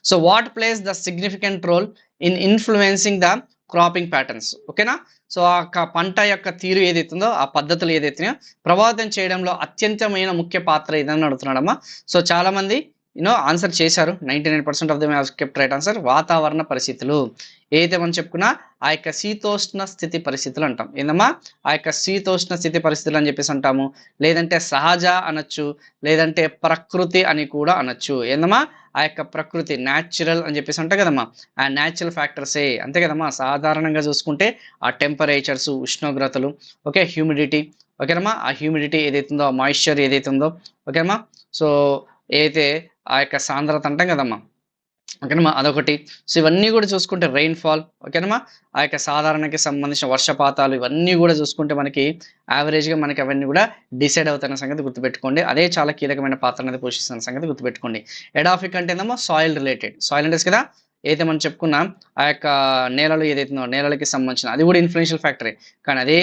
So what plays the significant role in influencing the cropping patterns. ఓకేనా. So ఆ పంట యొక్క తీరు ఏదైతుందో ఆ పద్ధతులు ఏదైతున్నాయో ప్రభావితం చేయడంలో అత్యంతమైన ముఖ్య పాత్ర ఇదని అడుగుతున్నాడమ్మా. సో చాలా మంది ఆన్సర్ చేశారు. 99% of them have kept right answer. వాతావరణ పరిస్థితులు ఏదైతే మనం చెప్పుకున్నా ఆ యొక్క శీతోష్ణ స్థితి పరిస్థితులు అంటాం. ఏందమ్మా ఆ యొక్క శీతోష్ణ స్థితి పరిస్థితులు అని చెప్పేసి అంటాము. లేదంటే సహజ అనొచ్చు, లేదంటే ప్రకృతి అని కూడా అనొచ్చు. ఏందమ్మా ఆ యొక్క ప్రకృతి న్యాచురల్ అని చెప్పేసి అంటాం కదమ్మా. ఆ న్యాచురల్ ఫ్యాక్టర్సే అంతే కదమ్మా. సాధారణంగా చూసుకుంటే ఆ టెంపరేచర్స్, ఉష్ణోగ్రతలు, ఓకే, హ్యూమిడిటీ, ఓకేనమ్మా. ఆ హ్యూమిడిటీ ఏదైతుందో, ఆ మాయిశ్చర్ ఏదైతుందో, ఓకేనమ్మా. సో ఏదైతే ఆ యొక్క సాంద్రత అంటాం కదమ్మా, ఓకేనమ్మా, అదొకటి. సో ఇవన్నీ కూడా చూసుకుంటే రెయిన్‌ఫాల్, ఓకేనమ్మా. ఆ యొక్క సాధారణకి సంబంధించిన వర్షపాతాలు ఇవన్నీ కూడా చూసుకుంటే మనకి యావరేజ్‌గా మనకి అవన్నీ కూడా డిసైడ్ అవుతున్న సంగతి గుర్తుపెట్టుకోండి. అదే చాలా కీలకమైన పాత్ర అనేది పోషిస్తున్న సంగతి గుర్తుపెట్టుకోండి. ఎడాఫిక్ అంటే ఏందమ్మా సాయిల్ రిలేటెడ్. సాయిల్ అంటే కదా ఏదైతే మనం చెప్పుకున్నాం ఆ యొక్క నేలలు ఏదైతుందో నేలలకి సంబంధించిన అది కూడా ఇన్‌ఫ్లూయెన్షియల్ ఫ్యాక్టరే. కానీ అదే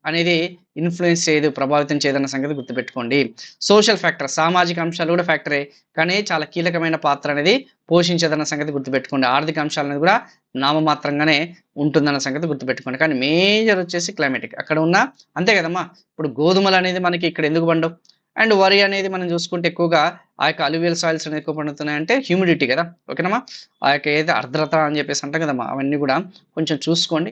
అనేది ఇన్‌ఫ్లూయెన్స్ చేయదు, ప్రభావితం చేయదన్న సంగతి గుర్తుపెట్టుకోండి. సోషల్ ఫ్యాక్టర్ సామాజిక అంశాలు కూడా ఫ్యాక్టరే. కానీ చాలా కీలకమైన పాత్ర అనేది పోషించదన్న సంగతి గుర్తుపెట్టుకోండి. ఆర్థిక అంశాలు అనేది కూడా నామమాత్రంగానే ఉంటుందన్న సంగతి గుర్తుపెట్టుకోండి. కానీ మేజర్ వచ్చేసి క్లైమాటిక్. అక్కడ ఉన్న అంతే కదమ్మా. ఇప్పుడు గోధుమలు అనేది మనకి ఇక్కడ ఎందుకు పండవు? అండ్ వరి అనేది మనం చూసుకుంటే ఎక్కువగా ఆ యొక్క అలువియల్ సాయిల్స్ అనేది ఎక్కువ పండుతున్నాయంటే హ్యూమిడిటీ కదా. ఓకేనమ్మా. ఆ యొక్క ఏదైతే ఆర్ద్రత అని చెప్పేసి అంటాం కదమ్మా. అవన్నీ కూడా కొంచెం చూసుకోండి.